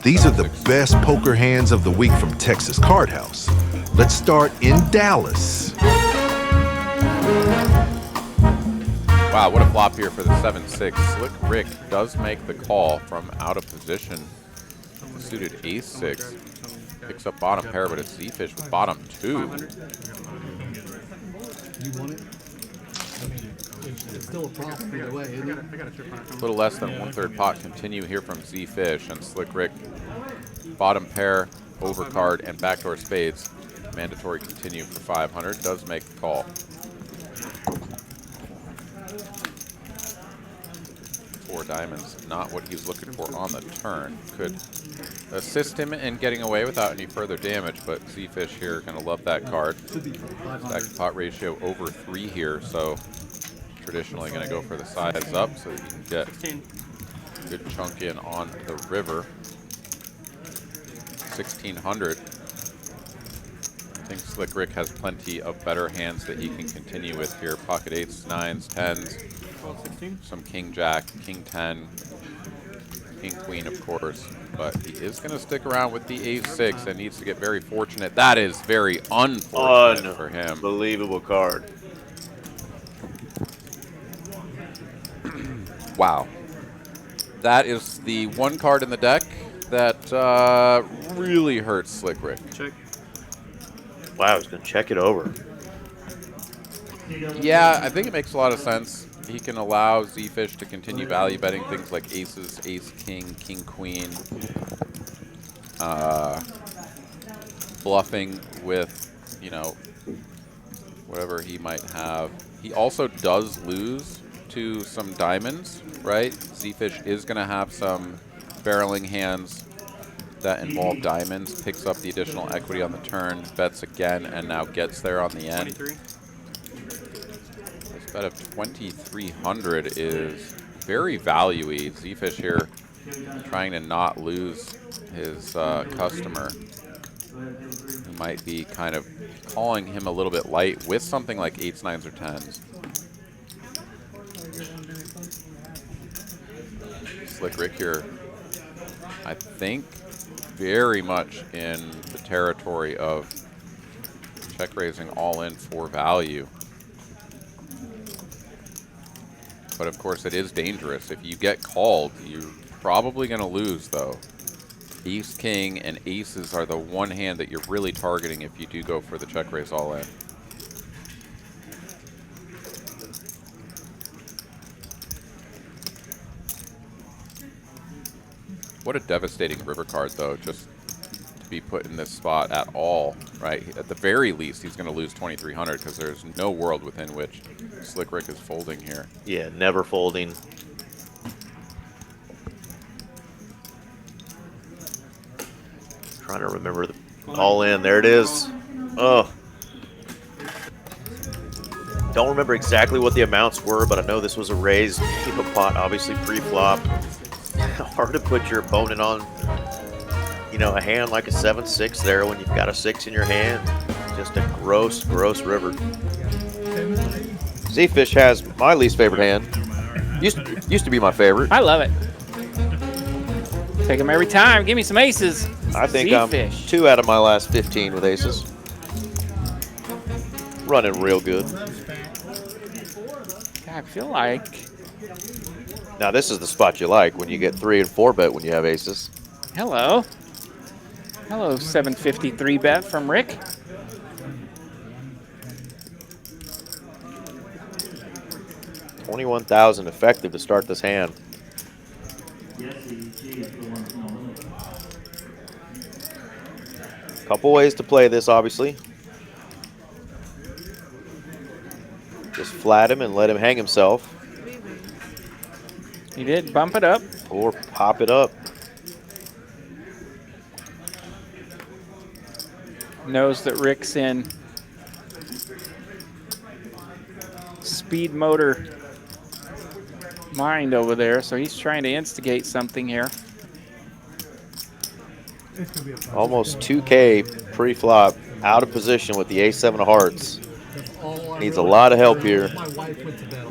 These are the best poker hands of the week from Texas Card House. Let's start in Dallas. Wow, what a flop here for the 7-6. Slick Rick does make the call from out of position. Suited ace-6. Picks up bottom pair, but it's ZeFish with bottom 2. You want it? I mean, it's still a problem either way, isn't it? A little less than 1/3 pot continue here from ZeFish, and Slick Rick, bottom pair, overcard, and backdoor spades. Mandatory continue for 500, does make the call. Four diamonds, not what he's looking for on the turn. Could assist him in getting away without any further damage, but ZeFish here gonna love that card. Stack to pot ratio over 3 here, so traditionally gonna go for the size up so that you can get a good chunk in on the river. 1600. I think Slick Rick has plenty of better hands that he can continue with here. Pocket 8s, 9s, 10s. Some king jack, king 10, king queen, of course, but he is going to stick around with the ace-6 and needs to get very fortunate. That is very unfortunate for him. Unbelievable card. Wow. That is the one card in the deck that really hurts Slick Rick. Check. Wow, he's going to check it over. Yeah, I think it makes a lot of sense. He can allow ZeFish to continue value betting things like aces, ace, king, king, queen, bluffing with, you know, whatever he might have. He also does lose to some diamonds, right? ZeFish is going to have some barreling hands that involve diamonds, picks up the additional equity on the turn, bets again, and now gets there on the end. 23. Bet of 2,300 is very value-y. ZeFish here trying to not lose his customer, who might be kind of calling him a little bit light with something like 8s, 9s, or 10s. Slick Rick here, I think, very much in the territory of check raising all in for value. But of course it is dangerous. If you get called, you're probably going to lose though. Ace, king, and aces are the one hand that you're really targeting if you do go for the check raise all in. What a devastating river card though, just to be put in this spot at all, right? At the very least, he's going to lose 2,300 because there's no world within which Slick Rick is folding here. Yeah, never folding. Trying to remember the all in. There it is. Oh. Don't remember exactly what the amounts were, but I know this was a raised pot, obviously pre-flop. Hard to put your opponent on, you know, a hand like a 7-6 there when you've got a 6 in your hand. Just a gross, gross river. ZeFish has my least favorite hand. Used to be my favorite. I love it. Take them every time. Give me some aces. I think ZeFish. I'm 2 out of my last 15 with aces. Running real good. I feel like. Now this is the spot you like when you get 3 and 4 bet when you have aces. Hello. Hello, 753 bet from Rick. $21,000 effective to start this hand. Couple ways to play this, obviously. Just flat him and let him hang himself. He did bump it up. Or pop it up. Knows that Rick's in speed motor mind over there, so he's trying to instigate something here. Almost 2K pre-flop, out of position with the ace-7 of hearts. Needs a lot of help here. My wife went to bed.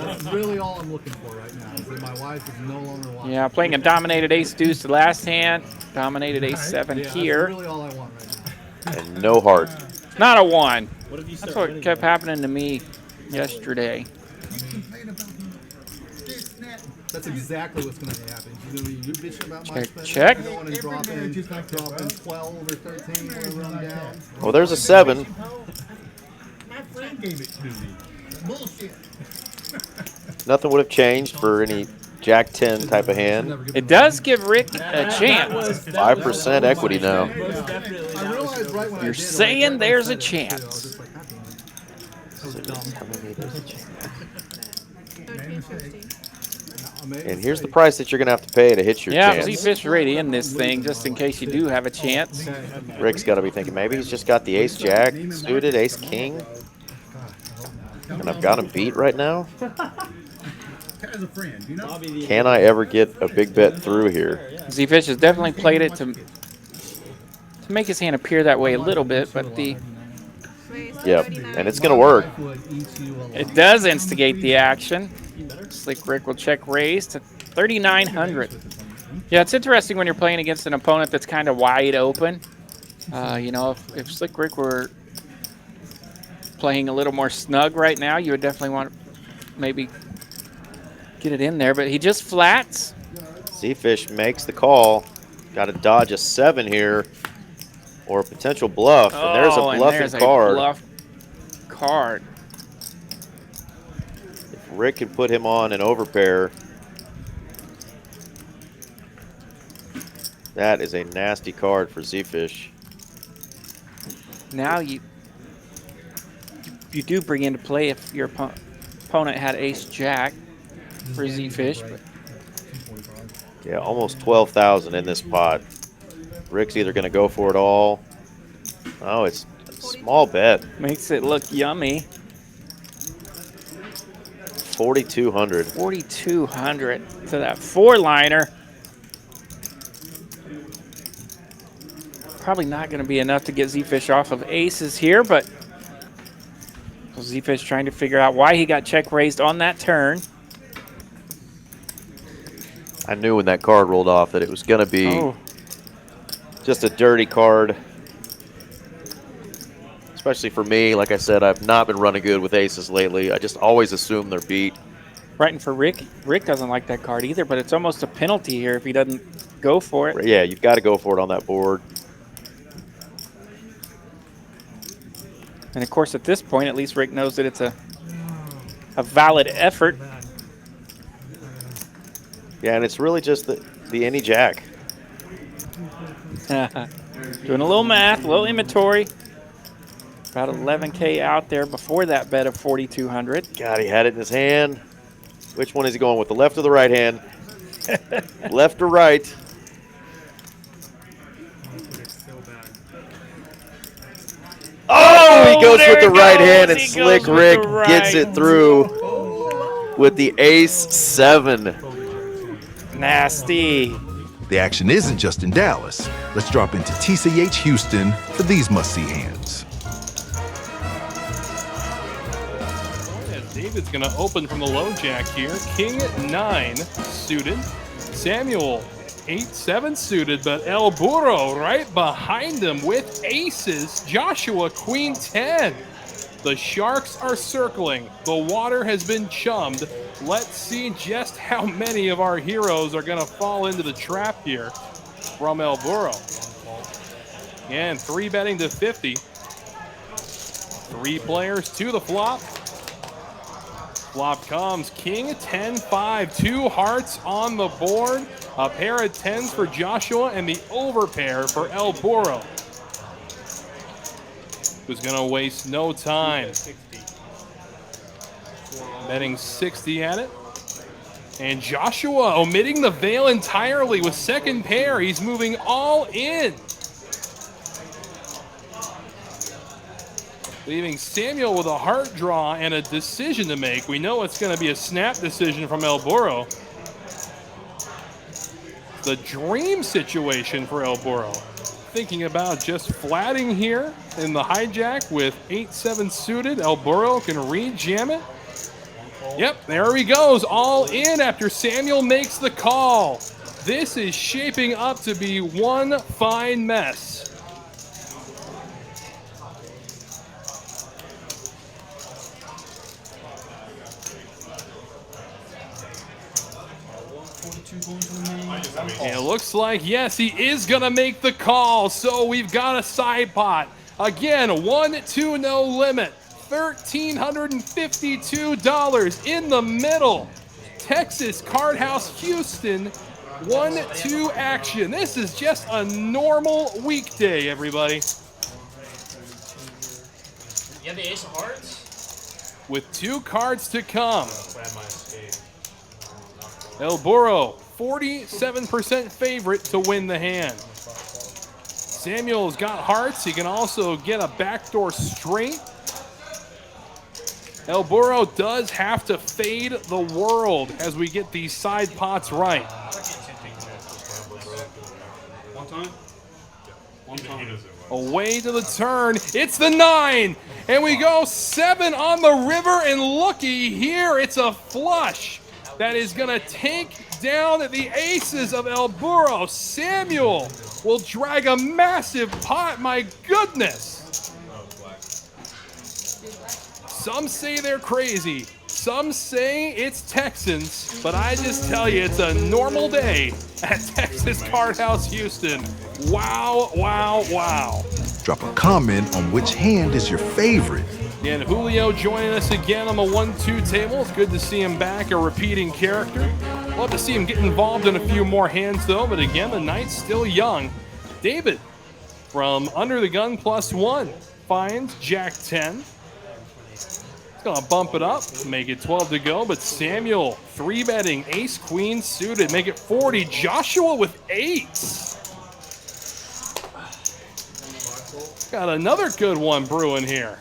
That's really all I'm looking for right now. Is that my wife wise is no longer wise. Yeah, playing a dominated ace deuce the last hand. Dominated ace 7 Yeah, here. that's really all I want right now. And no heart. Not a 1. What if you That's start what winning kept though? happening to me yesterday. That's exactly what's going to happen. You're going to be bitching about my Check, spending. check. You want to drop in 12 or 13 when I run down. Well, there's a 7. My friend gave it to me. Bullshit. Nothing would have changed for any Jack 10 type of hand. It does give Rick a chance. 5% equity now. I realized right when I You're did, saying like, there's a I said it, too. I was chance. just like, God damn it. That was dumb. And here's the price that you're going to have to pay to hit your Yeah, chance. ZeFish right in this thing just in case you do have a chance. Rick's got to be thinking, maybe he's just got the ace jack suited, ace king. And I've got him beat right now. As a friend, you know? Can I ever get a big bet through here? ZeFish has definitely played it to make his hand appear that way a little bit, but Yep, and it's going to work. it does instigate the action. Slick Rick will check raise to 3,900. Yeah, it's interesting when you're playing against an opponent that's kind of wide open. You know, if Slick Rick were playing a little more snug right now, you would definitely want to maybe get it in there, but he just flats. ZeFish makes the call. Got to dodge a 7 here or a potential bluff. And there's a bluffing card. Bluff card. If Rick can put him on an overpair, that is a nasty card for ZeFish. Now you do bring into play if your opponent had ace jack for ZeFish, but Yeah, almost 12,000 in this pot. Rick's either going to go for it all. Oh, it's a small bet. makes it look yummy. 4,200. 4,200 to that 4-liner. Probably not going to be enough to get ZeFish off of aces here, but ZeFish trying to figure out why he got check raised on that turn. I knew when that card rolled off that it was going to be just a dirty card. Especially for me. Like I said, I've not been running good with aces lately. I just always assume they're beat. Right, and for Rick, Rick doesn't like that card either, but it's almost a penalty here if he doesn't go for it. Yeah, you've got to go for it on that board. And of course, at this point, at least Rick knows that it's a valid effort. Yeah, and it's really just the any jack. Doing a little math, a little inventory. About 11K out there before that bet of 4,200. God, he had it in his hand. Which one is he going with, the left or the right hand? Left or right? Oh, he goes with the right hand, and Slick Rick gets it through with the ace 7. Nasty. The action isn't just in Dallas. Let's drop into TCH Houston for these must-see hands. David's going to open from the low jack here. King 9 suited. Samuel 8-7 suited, but El Burro right behind him with aces. Joshua Queen 10. The Sharks are circling. The water has been chummed. Let's see just how many of our heroes are going to fall into the trap here from El Burro. And 3-betting to 50. 3 players to the flop. Flop comes King 10-5, 2 hearts on the board, a pair of 10s for Joshua, and the overpair for El Burro, who's going to waste no time. Betting 60 at it. And Joshua omitting the veil entirely with second pair. He's moving all in. Leaving Samuel with a heart draw and a decision to make. We know it's going to be a snap decision from El Burro. The dream situation for El Burro. Thinking about just flatting here in the hijack with 8-7 suited. El Burro can re-jam it. Yep, there he goes, all in after Samuel makes the call. This is shaping up to be one fine mess. And it looks like, yes, he is going to make the call. So we've got a side pot. Again, 1-2 no limit. $1,352 in the middle. Texas Card House Houston, 1-2 action. This is just a normal weekday, everybody. You have the Ace of Hearts? With 2 cards to come. El Burro, 47% favorite to win the hand. Samuel's got hearts. He can also get a backdoor straight. El Burro does have to fade the world as we get these side pots right. One time. Away to the turn. It's the 9. And we go 7 on the river. And looky here, it's a flush that is going to take down the aces of El Burro. Samuel will drag a massive pot. My goodness. Some say they're crazy. Some say it's Texans. But I just tell you, it's a normal day at Texas Card House Houston. Wow, wow, wow. Drop a comment on which hand is your favorite. And Julio joining us again on the 1-2 table. It's good to see him back, a repeating character. Love to see him get involved in a few more hands, though. But again, the night's still young. David from Under the Gun +1 finds Jack 10. He's going to bump it up, make it 12 to go. But Samuel 3-betting ace queen suited, make it 40. Joshua with 8s. Got another good one brewing here.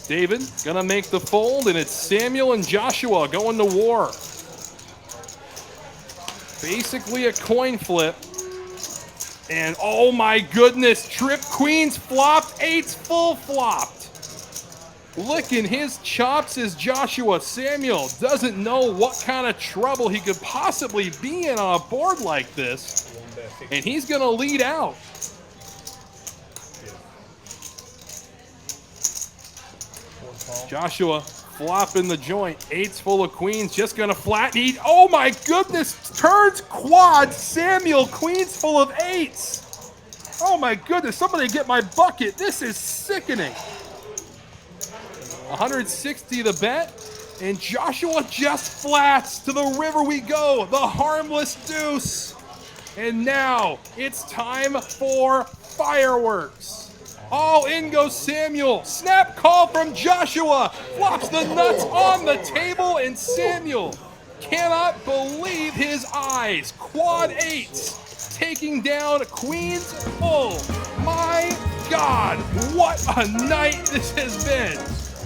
David gonna make the fold, and it's Samuel and Joshua going to war. Basically a coin flip. And oh my goodness, trip queens flopped, 8s full flopped. Licking his chops is Joshua. Samuel doesn't know what kind of trouble he could possibly be in on a board like this. And he's gonna lead out. Joshua flopping the joint. 8s full of queens, just gonna flatten. Oh my goodness, turns quad. Samuel, queens full of 8s. Oh my goodness, somebody get my bucket. This is sickening. 160 the bet, and Joshua just flats. To the river we go, the harmless deuce. And now it's time for fireworks. All in goes Samuel. Snap call from Joshua. Flops the nuts on the table, and Samuel cannot believe his eyes. Quad 8s taking down queens full. My God, what a night this has been.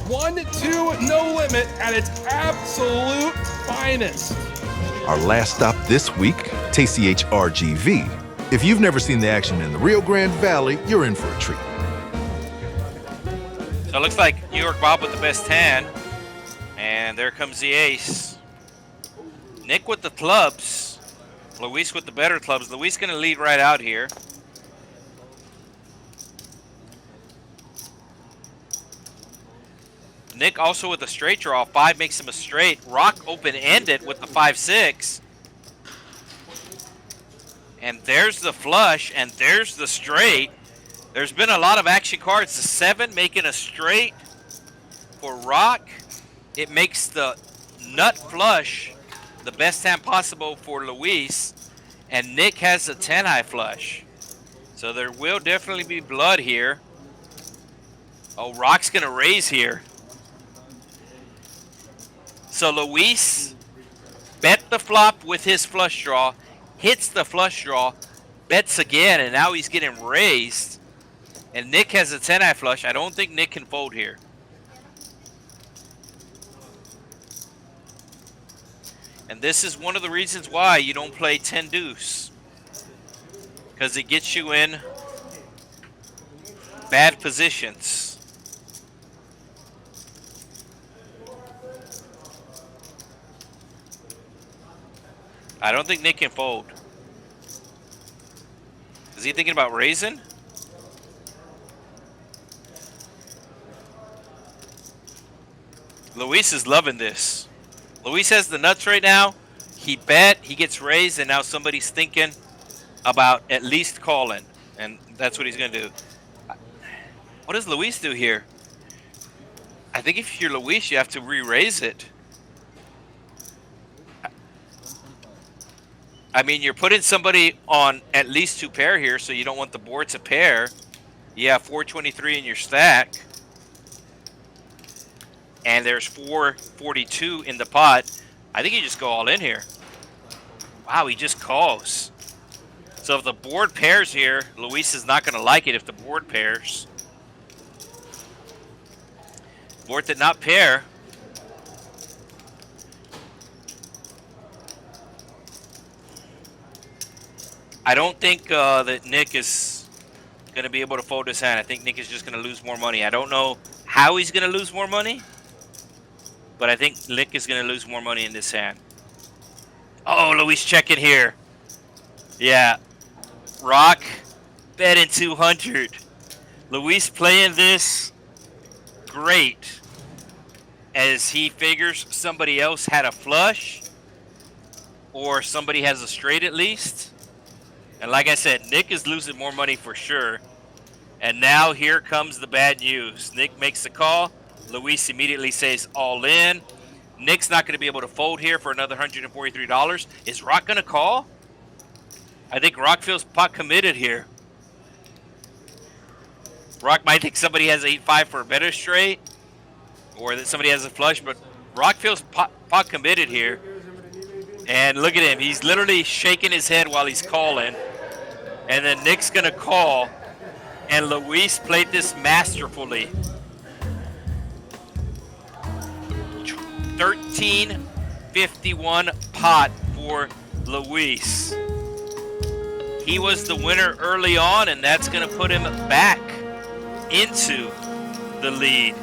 1-2 no limit at its absolute finest. Our last stop this week, TCH RGV. If you've never seen the action in the Rio Grande Valley, you're in for a treat. So it looks like New York Bob with the best hand. And there comes the ace. Nick with the clubs. Luis with the better clubs. Luis going to lead right out here. Nick also with a straight draw. 5 makes him a straight. Rock open-ended with the 5-6. And there's the flush, and there's the straight. There's been a lot of action cards. The 7 making a straight for Rock. It makes the nut flush the best hand possible for Luis. And Nick has a 10-high flush. So there will definitely be blood here. Oh, Rock's going to raise here. So Luis bet the flop with his flush draw, hits the flush draw, bets again, and now he's getting raised. And Nick has a 10-high flush. I don't think Nick can fold here. And this is one of the reasons why you don't play 10 deuce. Because it gets you in bad positions. I don't think Nick can fold. Is he thinking about raising? Luis is loving this. Luis has the nuts right now. He bet, he gets raised, and now somebody's thinking about at least calling. And that's what he's going to do. What does Luis do here? I think if you're Luis, you have to re-raise it. I mean, you're putting somebody on at least 2 pair here, so you don't want the board to pair. You have 423 in your stack. And there's 442 in the pot. I think you just go all in here. Wow, he just calls. So if the board pairs here, Luis is not going to like it if the board pairs. Board did not pair. I don't think that Nick is going to be able to fold his hand. I think Nick is just going to lose more money. I don't know how he's going to lose more money, but I think Nick is going to lose more money in this hand. Oh, Luis checking here. Yeah. Rock betting 200. Luis playing this great as he figures somebody else had a flush or somebody has a straight at least. And like I said, Nick is losing more money for sure. And now here comes the bad news. Nick makes the call. Luis immediately says all in. Nick's not going to be able to fold here for another $143. Is Rock going to call? I think Rock feels pot committed here. Rock might think somebody has 8-5 for a better straight, or that somebody has a flush, but Rock feels pot committed here. And look at him. He's literally shaking his head while he's calling. And then Nick's going to call. And Luis played this masterfully. 1351 pot for Luis. He was the winner early on, and that's going to put him back into the lead.